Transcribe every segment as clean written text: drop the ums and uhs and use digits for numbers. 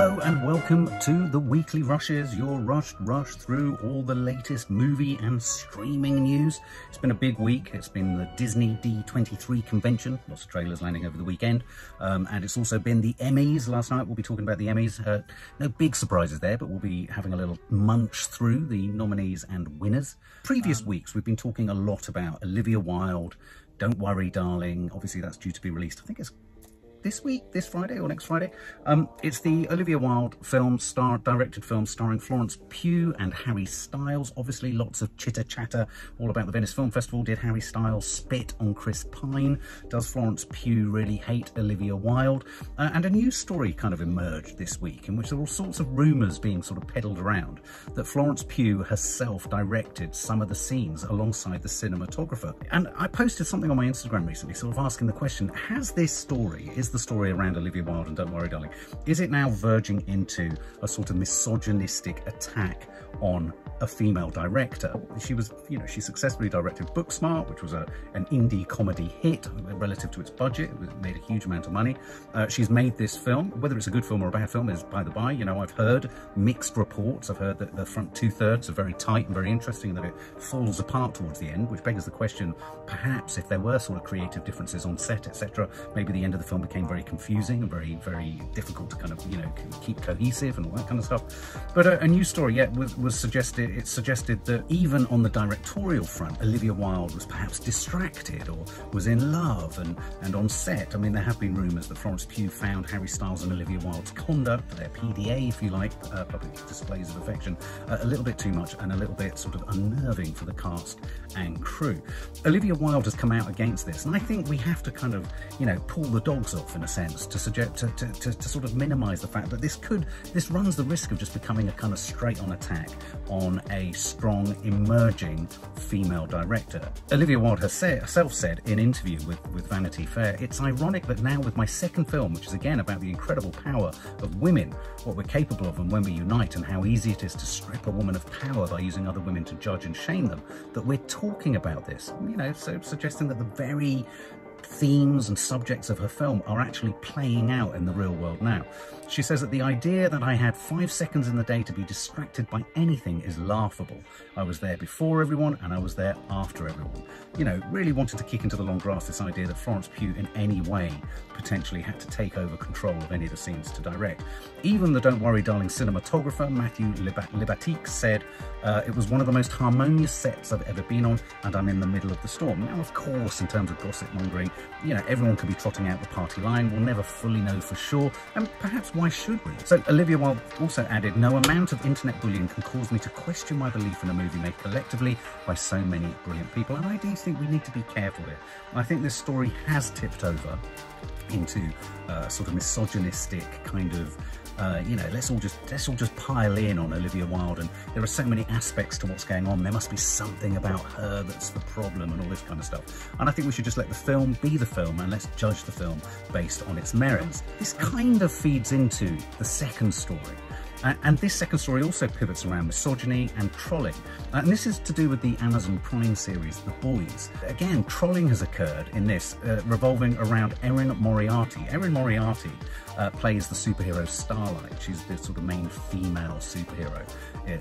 Hello and welcome to the Weekly Rushes, your rush through all the latest movie and streaming news. It's been a big week. It's been the Disney D23 convention, lots of trailers landing over the weekend, and it's also been the Emmys last night. We'll be talking about the Emmys. No big surprises there, but we'll be having a little munch through the nominees and winners. Previous weeks we've been talking a lot about Olivia Wilde, Don't Worry Darling. Obviously that's due to be released, I think it's this week, this Friday or next Friday. It's the Olivia Wilde directed film starring Florence Pugh and Harry Styles. Obviously lots of chitter chatter all about the Venice Film Festival. Did Harry Styles spit on Chris Pine? Does Florence Pugh really hate Olivia Wilde? And a news story kind of emerged this week in which there were all sorts of rumours being sort of peddled around that Florence Pugh herself directed some of the scenes alongside the cinematographer. And I posted something on my Instagram recently sort of asking the question, is the story around Olivia Wilde and Don't Worry Darling, is it now verging into a sort of misogynistic attack on a female director? She was, she successfully directed Booksmart, which was an indie comedy hit relative to its budget. It made a huge amount of money. She's made this film. Whether it's a good film or a bad film is by the by. I've heard mixed reports. I've heard that the front two-thirds are very tight and very interesting, and that it falls apart towards the end, which begs the question, perhaps if there were sort of creative differences on set, etc., maybe the end of the film became very confusing and very, very difficult to kind of, keep cohesive and all that kind of stuff. But a news story, was suggested. It suggested that even on the directorial front, Olivia Wilde was perhaps distracted or was in love and on set. I mean, there have been rumours that Florence Pugh found Harry Styles and Olivia Wilde's conduct, their PDA, if you like, public displays of affection, a little bit too much and a little bit sort of unnerving for the cast and crew. Olivia Wilde has come out against this, and I think we have to kind of, pull the dogs off in a sense to suggest to sort of minimise the fact that this runs the risk of just becoming a kind of straight-on attack on a strong emerging female director. Olivia Wilde herself said in an interview with Vanity Fair, "It's ironic that now with my second film, which is again about the incredible power of women, what we're capable of and when we unite, and how easy it is to strip a woman of power by using other women to judge and shame them, that we're talking about this." So suggesting that the very themes and subjects of her film are actually playing out in the real world now. She says that the idea that I had 5 seconds in the day to be distracted by anything is laughable. I was there before everyone and I was there after everyone. Really wanted to kick into the long grass this idea that Florence Pugh in any way potentially had to take over control of any of the scenes to direct. Even the Don't Worry Darling cinematographer, Matthew Libatique, said, "It was one of the most harmonious sets I've ever been on, and I'm in the middle of the storm." Now, of course, in terms of gossip mongering, everyone could be trotting out the party line. We'll never fully know for sure, and perhaps why should we? So Olivia Wilde also added, "No amount of internet bullying can cause me to question my belief in a movie made collectively by so many brilliant people." And I do think we need to be careful here. And I think this story has tipped over into sort of misogynistic kind of let's all just pile in on Olivia Wilde, and there are so many aspects to what's going on. There must be something about her that's the problem and all this kind of stuff. And I think we should just let the film be the film, and let's judge the film based on its merits. This kind of feeds into the second story. And this second story also pivots around misogyny and trolling. And this is to do with the Amazon Prime series, The Boys. Again, trolling has occurred in this, revolving around Erin Moriarty. Erin Moriarty plays the superhero Starlight. She's the sort of main female superhero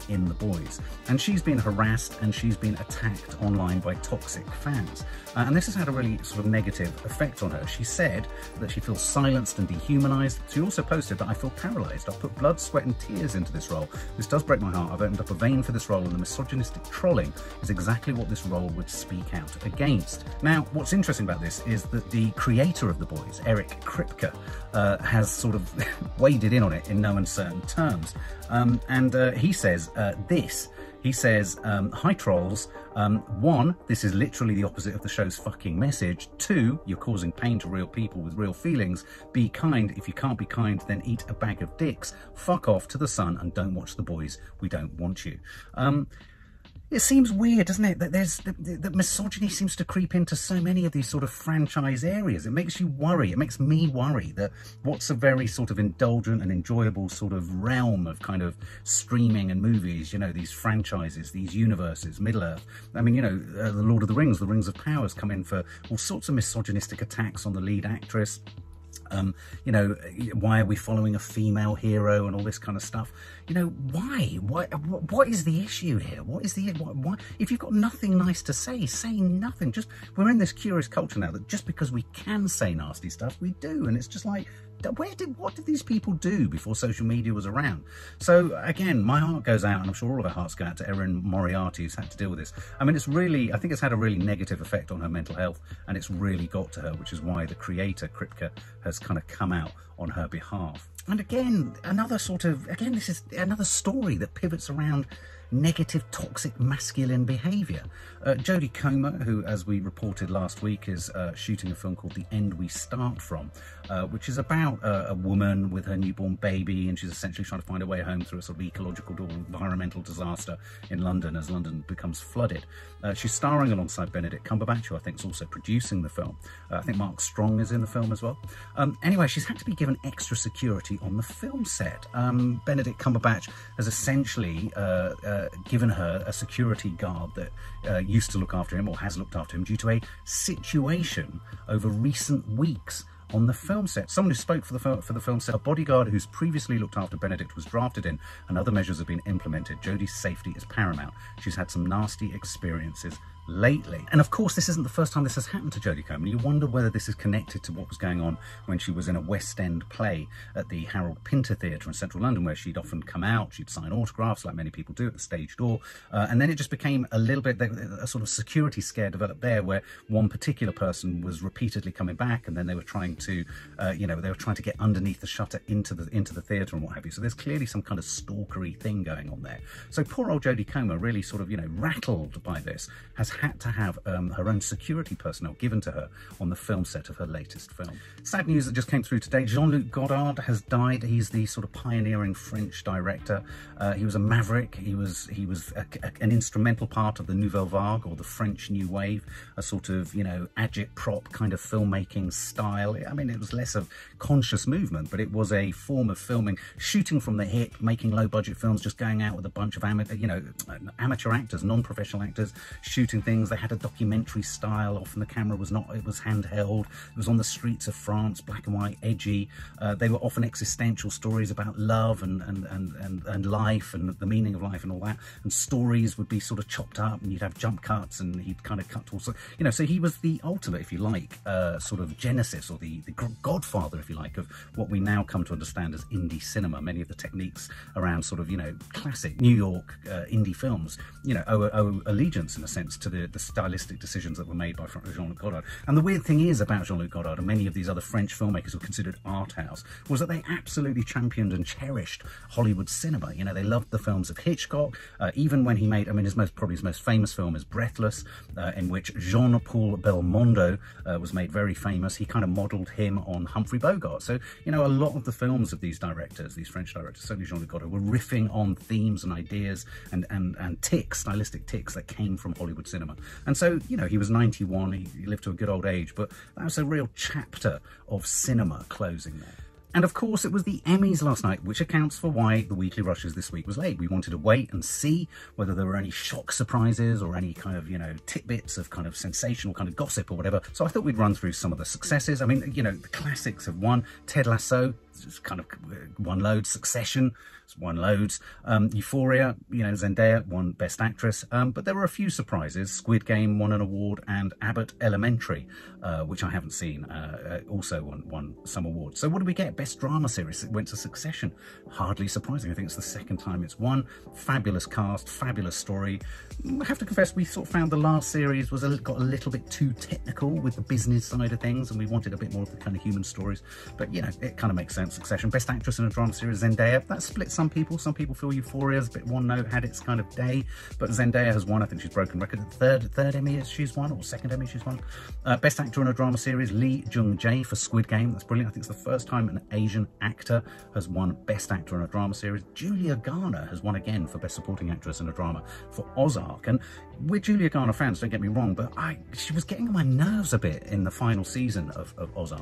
in The Boys. And she's been harassed and she's been attacked online by toxic fans. And this has had a really sort of negative effect on her. She said that she feels silenced and dehumanised. She also posted that "I feel paralysed. I've put blood, sweat and tears into this role. This does break my heart. I've opened up a vein for this role, and the misogynistic trolling is exactly what this role would speak out against." Now, what's interesting about this is that the creator of The Boys, Eric Kripke, has sort of waded in on it in no uncertain terms. He says this. He says, "Hi trolls, 1, this is literally the opposite of the show's fucking message. 2, you're causing pain to real people with real feelings. Be kind. If you can't be kind, then eat a bag of dicks. Fuck off to the sun and don't watch The Boys. We don't want you." It seems weird, doesn't it, that that misogyny seems to creep into so many of these sort of franchise areas. It makes you worry. It makes me worry that what's a very sort of indulgent and enjoyable sort of realm of kind of streaming and movies, these franchises, these universes, Middle-earth. I mean, The Lord of the Rings of Powers come in for all sorts of misogynistic attacks on the lead actress. You know, why are we following a female hero and all this kind of stuff? You know, why? What is the issue here? What is the why? If you've got nothing nice to say nothing. Just, we're in this curious culture now that just because we can say nasty stuff, we do, and it's just like, what did these people do before social media was around? So again, my heart goes out, and I'm sure all of our hearts go out to Erin Moriarty, who's had to deal with this. I mean, I think it's had a really negative effect on her mental health, and it's really got to her, which is why the creator, Kripke, has kind of come out on her behalf. And again, this is another story that pivots around negative, toxic, masculine behaviour. Jodie Comer, who, as we reported last week, is shooting a film called The End We Start From, which is about a woman with her newborn baby, and she's essentially trying to find her way home through a sort of ecological or environmental disaster in London as London becomes flooded. She's starring alongside Benedict Cumberbatch, who I think is also producing the film. I think Mark Strong is in the film as well. Anyway, she's had to be given extra security on the film set. Benedict Cumberbatch has essentially given her a security guard that used to look after him, or has looked after him, due to a situation over recent weeks on the film set. Someone who spoke for the film set, a bodyguard who's previously looked after Benedict was drafted in, and other measures have been implemented. Jodie's safety is paramount. She's had some nasty experiences lately. And of course, this isn't the first time this has happened to Jodie Comer. You wonder whether this is connected to what was going on when she was in a West End play at the Harold Pinter Theatre in central London, where she'd often come out, she'd sign autographs like many people do at the stage door, and then it just became a little bit, a sort of security scare developed there, where one particular person was repeatedly coming back, and then they were trying to, they were trying to get underneath the shutter into the theatre and what have you. So there's clearly some kind of stalkery thing going on there. So poor old Jodie Comer, really sort of, rattled by this, has had to have her own security personnel given to her on the film set of her latest film. Sad news that just came through today. JeanLuc Godard has died. He's the sort of pioneering French director. He was a maverick. He was an instrumental part of the Nouvelle Vague, or the French New Wave, a sort of, agit-prop kind of filmmaking style. I mean, it was less of conscious movement, but it was a form of filming, shooting from the hip, making low-budget films, just going out with a bunch of amateur actors, non-professional actors, shooting things. They had a documentary style. Often the camera was not, it was handheld. It was on the streets of France, black and white, edgy. They were often existential stories about love and life and the meaning of life and all that. And stories would be sort of chopped up, and you'd have jump cuts, and he'd kind of cut to also, so he was the ultimate, if you like, sort of genesis, or the godfather, if you like, of what we now come to understand as indie cinema. Many of the techniques around sort of, classic New York indie films, owe allegiance in a sense to the stylistic decisions that were made by JeanLuc Godard. And the weird thing is about JeanLuc Godard and many of these other French filmmakers who were considered art house was that they absolutely championed and cherished Hollywood cinema. They loved the films of Hitchcock, even when he made, probably his most famous film is Breathless, in which Jean-Paul Belmondo was made very famous. He kind of modelled him on Humphrey Bogart. So, a lot of the films of these directors, these French directors, certainly JeanLuc Godard, were riffing on themes and ideas and stylistic tics that came from Hollywood cinema. And so, he was 91, he lived to a good old age, but that was a real chapter of cinema closing there. And of course, it was the Emmys last night, which accounts for why the Weekly Rushes this week was late. We wanted to wait and see whether there were any shock surprises or any kind of, tidbits of kind of sensational kind of gossip or whatever. So I thought we'd run through some of the successes. I mean, the classics have won. Ted Lasso, just kind of won loads. Succession, won loads. Euphoria, Zendaya won Best Actress. But there were a few surprises. Squid Game won an award, and Abbott Elementary, which I haven't seen, also won some awards. So what did we get? Best Drama Series, it went to Succession. Hardly surprising. I think it's the second time it's won. Fabulous cast, fabulous story. I have to confess, we sort of found the last series got a little bit too technical with the business side of things, and we wanted a bit more of the kind of human stories. But, it kind of makes sense. Succession. Best Actress in a Drama Series, Zendaya. That split some people. Some people feel Euphoria's a bit one note, had its kind of day, but Zendaya has won. I think she's broken record. Third Emmy she's won, or second Emmy she's won. Best Actor in a Drama Series, Lee Jung-jae for Squid Game. That's brilliant. I think it's the first time an Asian actor has won Best Actor in a Drama Series. Julia Garner has won again for Best Supporting Actress in a Drama for Ozark. And we're Julia Garner fans, don't get me wrong, but she was getting on my nerves a bit in the final season of Ozark.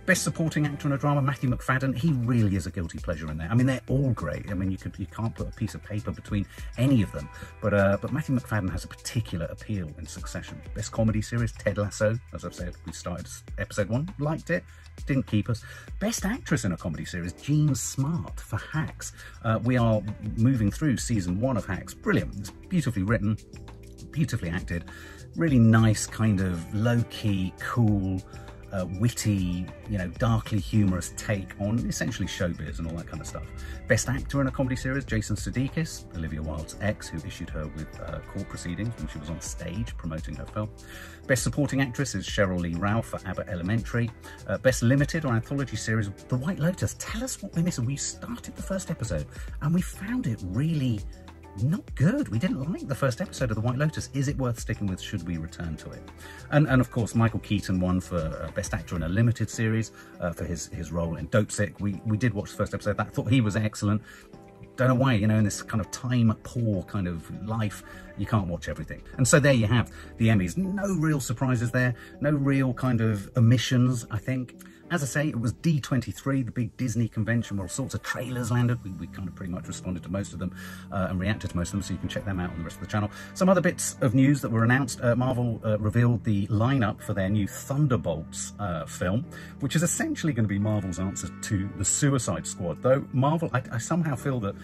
Best Supporting Actor in a Drama, Matthew McFadden McFadden, he really is a guilty pleasure in there. I mean, they're all great. I mean, you can't put a piece of paper between any of them. But Matthew McFadden has a particular appeal in Succession. Best comedy series, Ted Lasso. As I've said, we started episode 1, liked it, didn't keep us. Best actress in a comedy series, Jean Smart for Hacks. We are moving through season 1 of Hacks. Brilliant. It's beautifully written, beautifully acted, really nice kind of low-key, cool, witty, darkly humorous take on essentially showbiz and all that kind of stuff. Best actor in a comedy series, Jason Sudeikis, Olivia Wilde's ex, who issued her with court proceedings when she was on stage promoting her film. Best supporting actress is Cheryl Lee Ralph for Abbott Elementary. Best limited or anthology series, The White Lotus. Tell us what we're missing. We started the first episode and we found it really not good. We didn't like the first episode of The White Lotus. Is it worth sticking with? Should we return to it? And of course, Michael Keaton won for Best Actor in a Limited Series for his role in Dope Sick. We did watch the first episode. I thought he was excellent. Don't know why, in this kind of time-poor kind of life, you can't watch everything. And so there you have the Emmys. No real surprises there. No real kind of omissions, I think. As I say, it was D23, the big Disney convention where all sorts of trailers landed. We kind of pretty much responded to most of them and reacted to most of them, so you can check them out on the rest of the channel. Some other bits of news that were announced. Marvel revealed the lineup for their new Thunderbolts film, which is essentially going to be Marvel's answer to the Suicide Squad. Though Marvel, I somehow feel that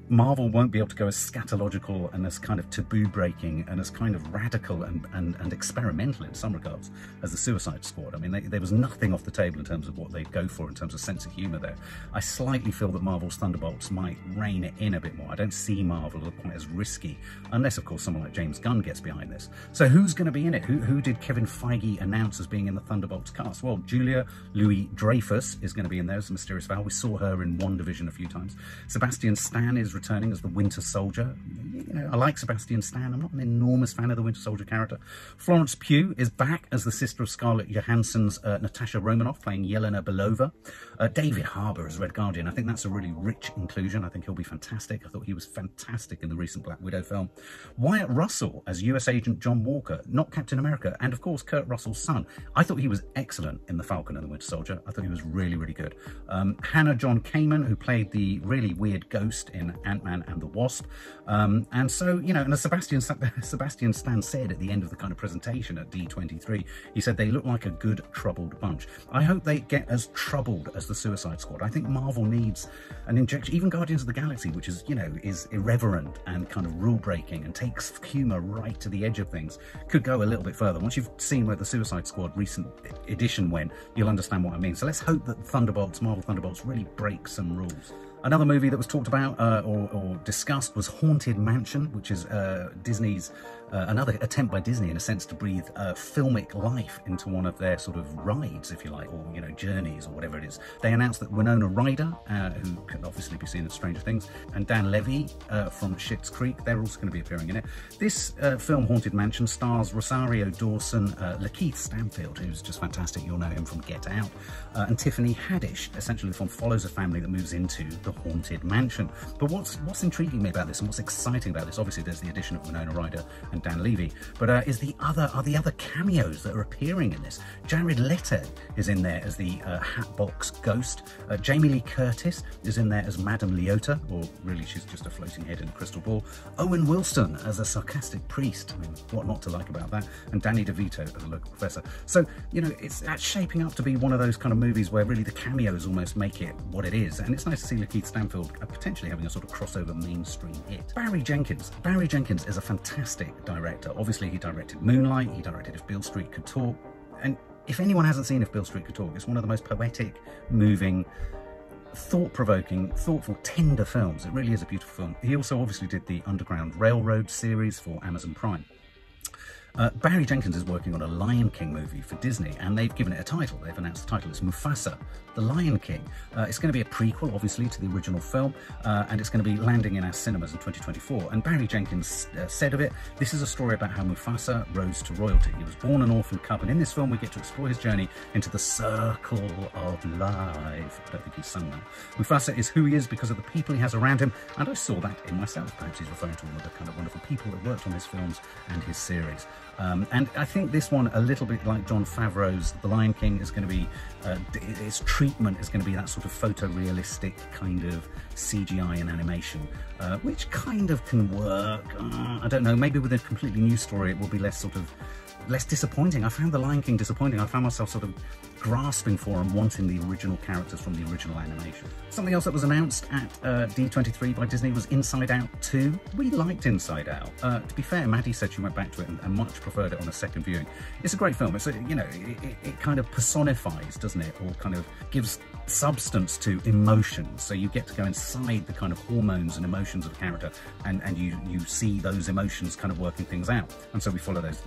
Marvel won't be able to go as scatological and as kind of taboo-breaking and as kind of radical and experimental in some regards as the Suicide Squad. I mean, there was nothing off the table in terms of what they'd go for in terms of sense of humour there. I slightly feel that Marvel's Thunderbolts might rein it in a bit more. I don't see Marvel quite as risky, unless, of course, someone like James Gunn gets behind this. So who's going to be in it? Who did Kevin Feige announce as being in the Thunderbolts cast? Well, Julia Louis-Dreyfus is going to be in there as the Mysterious Val. We saw her in WandaVision a few times. Sebastian Stan is returning as the Winter Soldier. I like Sebastian Stan. I'm not an enormous fan of the Winter Soldier character. Florence Pugh is back as the sister of Scarlett Johansson's Natasha Romanoff, playing Yelena Belova. David Harbour as Red Guardian. I think that's a really rich inclusion. I think he'll be fantastic. I thought he was fantastic in the recent Black Widow film. Wyatt Russell as US Agent John Walker, not Captain America, and of course Kurt Russell's son. I thought he was excellent in The Falcon and the Winter Soldier. I thought he was really, really good. Hannah John Kamen, who played the really weird ghost in Ant-Man and the Wasp. And so, and as Sebastian Stan said at the end of the kind of presentation at D23, he said they look like a good troubled bunch. I hope they get as troubled as the Suicide Squad. I think Marvel needs an injection. Even Guardians of the Galaxy, which is, is irreverent and kind of rule-breaking and takes humour right to the edge of things, could go a little bit further. Once you've seen where the Suicide Squad recent edition went, you'll understand what I mean. So let's hope that Marvel Thunderbolts really break some rules. Another movie that was talked about or discussed was Haunted Mansion, which is Disney's another attempt by Disney, in a sense, to breathe filmic life into one of their sort of rides, if you like, or journeys or whatever it is. They announced that Winona Ryder, who can obviously be seen in Stranger Things, and Dan Levy from Schitt's Creek, they're also going to be appearing in it. This film, Haunted Mansion, stars Rosario Dawson, Lakeith Stanfield, who's just fantastic. You'll know him from Get Out, and Tiffany Haddish. Essentially, the film follows a family that moves into the Haunted Mansion. But what's intriguing me about this and what's exciting about this, obviously there's the addition of Winona Ryder and Dan Levy, but are the other cameos that are appearing in this. Jared Leto is in there as the Hatbox Ghost. Jamie Lee Curtis is in there as Madame Leota, or really she's just a floating head in a crystal ball. Owen Wilson as a sarcastic priest. I mean, what not to like about that? And Danny DeVito as a local professor. So, that's shaping up to be one of those kind of movies where really the cameos almost make it what it is. And it's nice to see Lakeith Stanfield potentially having a sort of crossover mainstream hit. Barry Jenkins is a fantastic director. Obviously he directed Moonlight, he directed If Beale Street Could Talk, and if anyone hasn't seen If Beale Street Could Talk, it's one of the most poetic, moving, thought-provoking, thoughtful, tender films. It really is a beautiful film. He also obviously did the Underground Railroad series for Amazon Prime. Barry Jenkins is working on a Lion King movie for Disney, and they've given it a title. They've announced the title. It's Mufasa, the Lion King. It's going to be a prequel, obviously, to the original film, and it's going to be landing in our cinemas in 2024. And Barry Jenkins said of it, this is a story about how Mufasa rose to royalty. He was born an orphan cub, and in this film we get to explore his journey into the circle of life. I don't think he's sung that. Mufasa is who he is because of the people he has around him, and I saw that in myself. Perhaps he's referring to all of the kind of wonderful people that worked on his films and his series. And I think this one, a little bit like Jon Favreau's The Lion King, is going to be, its treatment is going to be that sort of photorealistic kind of CGI and animation, which kind of can work. I don't know, maybe with a completely new story it will be less disappointing. I found The Lion King disappointing. I found myself sort of grasping for and wanting the original characters from the original animation. Something else that was announced at D23 by Disney was Inside Out 2. We liked Inside Out. To be fair, Maddie said she went back to it and much preferred it on a second viewing. It's a great film. It's it kind of personifies, doesn't it, or kind of gives substance to emotions. So you get to go inside the kind of hormones and emotions of a character, and you see those emotions kind of working things out. And so we follow those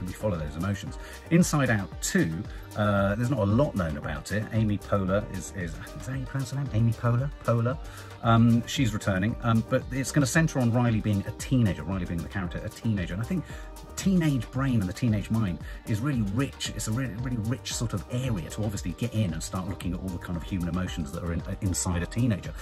emotions. Inside Out 2, there's not a lot known about it. Amy Poehler is that how you pronounce her name? Amy Poehler. She's returning, but it's going to centre on Riley being a teenager, Riley being the character, a teenager. And I think teenage brain and the teenage mind is really rich. It's a really rich sort of area to obviously get in and start looking at all the kind of human emotions that are inside a teenager.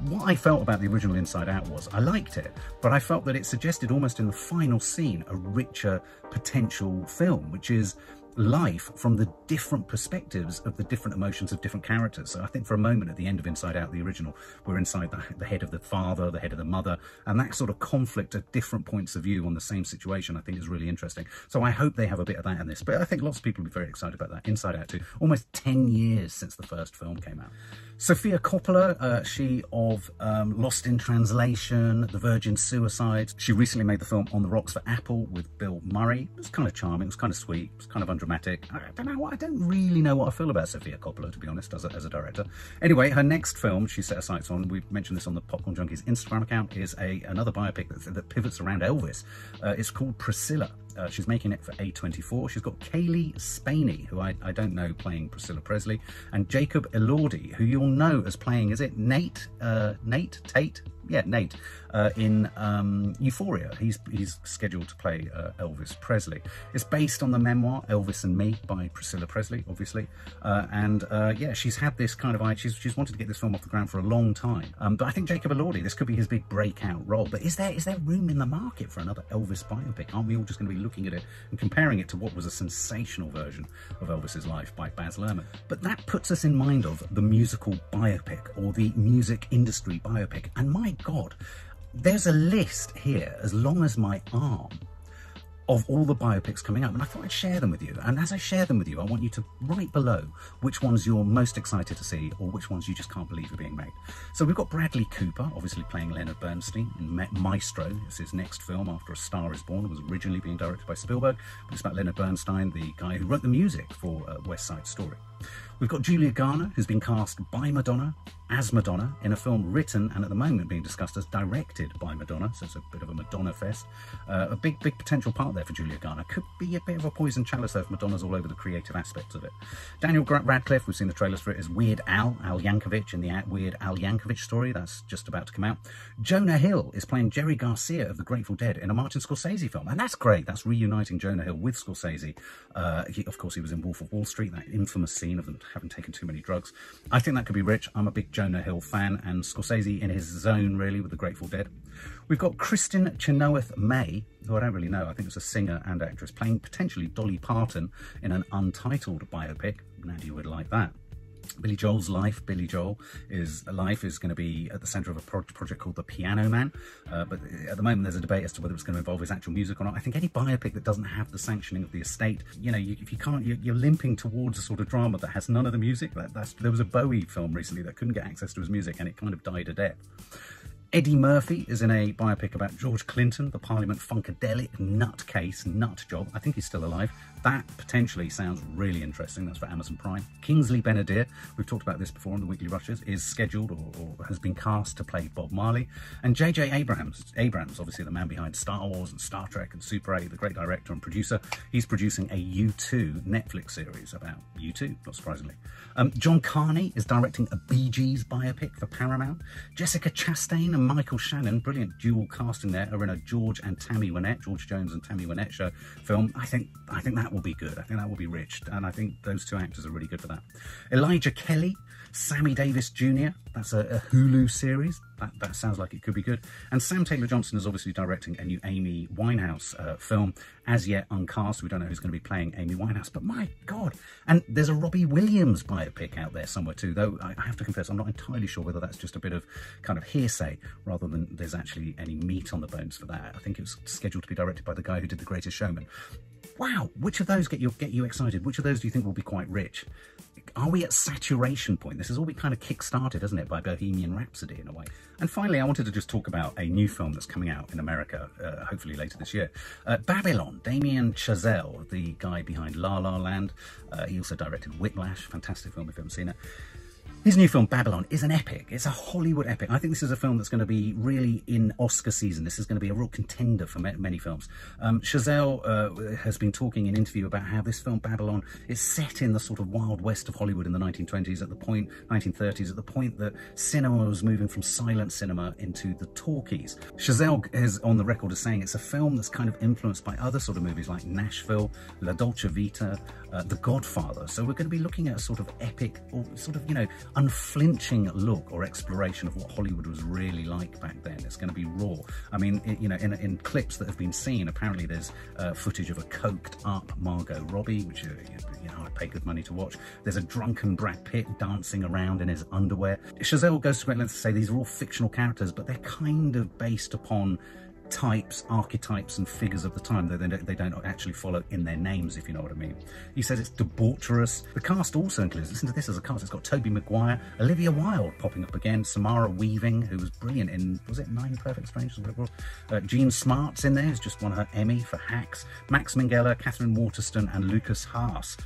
What I felt about the original Inside Out was I liked it, but I felt that it suggested almost in the final scene a richer potential film, which is life from the different perspectives of the different emotions of different characters. So I think for a moment at the end of Inside Out, the original, we're inside the head of the father, the head of the mother, and that sort of conflict at different points of view on the same situation I think is really interesting. So I hope they have a bit of that in this, but I think lots of people will be very excited about that. Inside Out 2, almost 10 years since the first film came out. Sofia Coppola, she of Lost in Translation, The Virgin Suicides. She recently made the film On the Rocks for Apple with Bill Murray. It was kind of charming, it was kind of sweet, it was kind of undramatic. I don't really know what I feel about Sofia Coppola, to be honest, as a director. Anyway, her next film she set her sights on, we've mentioned this on the Popcorn Junkies Instagram account, is another biopic that pivots around Elvis. It's called Priscilla. She's making it for A24. She's got Kaylee Spaney, who I don't know, playing Priscilla Presley, and Jacob Elordi, who you'll know as playing, is it Nate? Tate? Yeah, Nate, in Euphoria. He's scheduled to play Elvis Presley. It's based on the memoir Elvis and Me by Priscilla Presley, obviously. Yeah, she's had this kind of, she's wanted to get this film off the ground for a long time. But I think Jacob Elordi, this could be his big breakout role. But is there room in the market for another Elvis biopic? Aren't we all just going to be looking at it and comparing it to what was a sensational version of Elvis's life by Baz Luhrmann? But that puts us in mind of the musical biopic or the music industry biopic. And my God, there's a list here as long as my arm of all the biopics coming up, and I thought I'd share them with you. And as I share them with you, I want you to write below which ones you're most excited to see or which ones you just can't believe are being made. So we've got Bradley Cooper, obviously playing Leonard Bernstein in Maestro. It's his next film after A Star is Born. It was originally being directed by Spielberg, but it's about Leonard Bernstein, the guy who wrote the music for West Side Story. We've got Julia Garner, who's been cast by Madonna as Madonna in a film written and at the moment being discussed as directed by Madonna, so it's a bit of a Madonna fest. A big potential part there for Julia Garner. Could be a bit of a poison chalice though if Madonna's all over the creative aspects of it. Daniel Radcliffe, we've seen the trailers for it, is Weird Al Yankovic in the Weird Al Yankovic story. That's just about to come out. Jonah Hill is playing Jerry Garcia of the Grateful Dead in a Martin Scorsese film, and that's great. That's reuniting Jonah Hill with Scorsese. Of course, he was in Wolf of Wall Street, that infamous scene of them having taken too many drugs. I think that could be rich. I'm a big Jonah Hill fan, and Scorsese in his zone really with the Grateful Dead. We've got Kristen Chenoweth May, who I don't really know, I think it's a singer and actress, playing potentially Dolly Parton in an untitled biopic. Now you would like that. Billy Joel's life. Billy Joel is going to be at the centre of a project called The Piano Man, but at the moment there's a debate as to whether it's going to involve his actual music or not. I think any biopic that doesn't have the sanctioning of the estate, you know, if you can't, you're limping towards a sort of drama that has none of the music. There was a Bowie film recently that couldn't get access to his music and it kind of died a death. Eddie Murphy is in a biopic about George Clinton, the Parliament Funkadelic nutcase, nut job. I think he's still alive. That potentially sounds really interesting. That's for Amazon Prime. Kingsley Ben-Adir, we've talked about this before on the Weekly Rushes, is scheduled or has been cast to play Bob Marley. And J.J. Abrams, obviously the man behind Star Wars and Star Trek and Super 8, the great director and producer, he's producing a U2 Netflix series about U2, not surprisingly. John Carney is directing a Bee Gees biopic for Paramount. Jessica Chastain and Michael Shannon, brilliant dual casting there, are in a George Jones and Tammy Wynette show film. I think that will be good. I think that will be rich, and I think those two actors are really good for that. Elijah Kelly, Sammy Davis Jr., that's a Hulu series. That sounds like it could be good. And Sam Taylor Johnson is obviously directing a new Amy Winehouse film, as yet uncast. We don't know who's going to be playing Amy Winehouse, but my God. And there's a Robbie Williams biopic out there somewhere too, though I have to confess I'm not entirely sure whether that's just a bit of kind of hearsay rather than there's actually any meat on the bones for that. I think it was scheduled to be directed by the guy who did The Greatest Showman. Wow, which of those get you excited? Which of those do you think will be quite rich? Are we at saturation point? This has all been kind of kick-started, isn't it, by Bohemian Rhapsody in a way. And finally, I wanted to just talk about a new film that's coming out in America, hopefully later this year. Babylon, Damien Chazelle, the guy behind La La Land. He also directed Whiplash, fantastic film if you haven't seen it. His new film, Babylon, is an epic. It's a Hollywood epic. I think this is a film that's going to be really in Oscar season. This is going to be a real contender for many films. Chazelle has been talking in an interview about how this film, Babylon, is set in the sort of Wild West of Hollywood in the 1920s, 1930s, at the point that cinema was moving from silent cinema into the talkies. Chazelle is on the record as saying it's a film that's kind of influenced by other sort of movies like Nashville, La Dolce Vita, The Godfather. So we're going to be looking at a sort of epic, or sort of, you know, unflinching look or exploration of what Hollywood was really like back then. It's going to be raw. I mean, in clips that have been seen, apparently there's footage of a coked up Margot Robbie, which I'd pay good money to watch. There's a drunken Brad Pitt dancing around in his underwear. Chazelle goes to great lengths to say these are all fictional characters, but they're kind of based upon types, archetypes and figures of the time, though they don't actually follow in their names, if you know what I mean. He says it's debaucherous. The cast also includes, listen to this as a cast, it's got Tobey Maguire, Olivia Wilde popping up again, Samara Weaving, who was brilliant in, was it 9 Perfect Strangers? Jean Smart's in there, who's just won her Emmy for Hacks, Max Minghella, Catherine Waterston and Lucas Haas.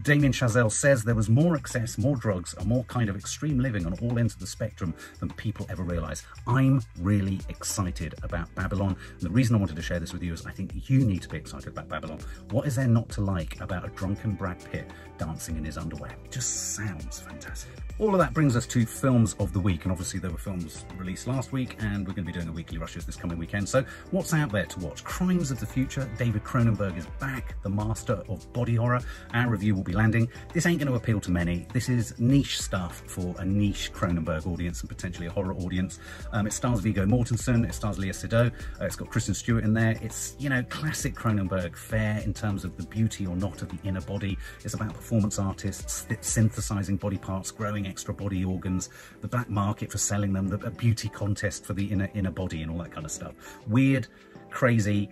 Damien Chazelle says there was more excess, more drugs, and more kind of extreme living on all ends of the spectrum than people ever realise. I'm really excited about Babylon. And the reason I wanted to share this with you is I think you need to be excited about Babylon. What is there not to like about a drunken Brad Pitt dancing in his underwear? It just sounds fantastic. All of that brings us to films of the week, and obviously there were films released last week and we're going to be doing the weekly rushes this coming weekend. So what's out there to watch? Crimes of the Future. David Cronenberg is back, the master of body horror. Our review will be landing. This ain't going to appeal to many. This is niche stuff for a niche Cronenberg audience and potentially a horror audience. It stars Viggo Mortensen, it stars Lea Seydoux, it's got Kristen Stewart in there. It's, you know, classic Cronenberg fare in terms of the beauty or not of the inner body. It's about performance artists synthesizing body parts, growing extra body organs, the black market for selling them, a beauty contest for the inner body and all that kind of stuff. Weird, crazy,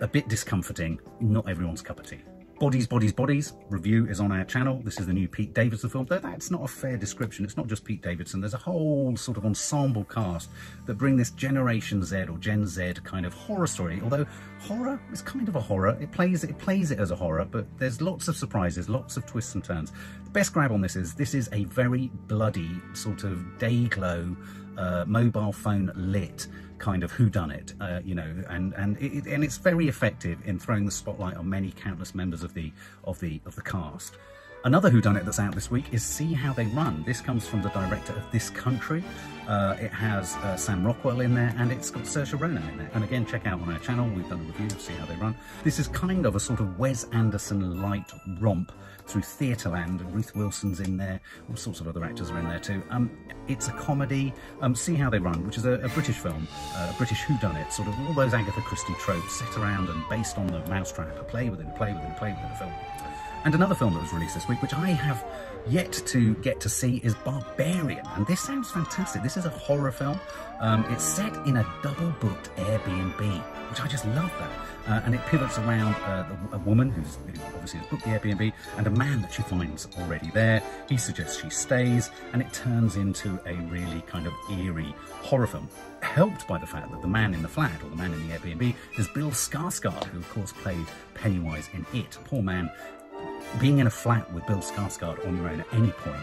a bit discomforting, not everyone's cup of tea. Bodies, Bodies, Bodies review is on our channel. This is the new Pete Davidson film, though that's not a fair description. It's not just Pete Davidson. There's a whole sort of ensemble cast that bring this Generation Z or Gen Z kind of horror story, although horror is kind of a horror. It plays it as a horror, but there's lots of surprises, lots of twists and turns. The best grab on this is a very bloody sort of day-glow, mobile phone lit kind of whodunit, you know, and it's very effective in throwing the spotlight on many countless members of the cast. Another whodunit that's out this week is See How They Run. This comes from the director of This Country. It has Sam Rockwell in there, and it's got Saoirse Ronan in there. And again, check out on our channel, we've done a review of See How They Run. This is kind of a sort of Wes Anderson light romp through Theatreland. Ruth Wilson's in there, all sorts of other actors are in there too. It's a comedy. See How They Run, which is a British film, a British whodunit, sort of all those Agatha Christie tropes set around and based on the mousetrap, a play within a film. And another film that was released this week, which I have yet to get to see, is Barbarian. And this sounds fantastic. This is a horror film. It's set in a double-booked Airbnb, which I just love that. And it pivots around a woman who obviously has booked the Airbnb and a man that she finds already there. He suggests she stays, and it turns into a really kind of eerie horror film, helped by the fact that the man in the flat, or the man in the Airbnb, is Bill Skarsgård, who of course played Pennywise in It. Poor man. Being in a flat with Bill Skarsgård on your own at any point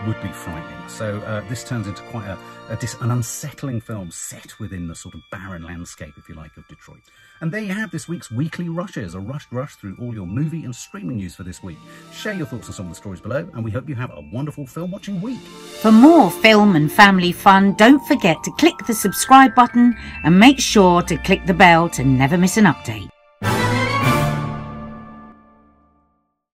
would be frightening. So this turns into quite an unsettling film set within the sort of barren landscape, if you like, of Detroit. And there you have this week's Weekly Rushes, a rushed rush through all your movie and streaming news for this week. Share your thoughts on some of the stories below, and we hope you have a wonderful film watching week. For more film and family fun, don't forget to click the subscribe button and make sure to click the bell to never miss an update.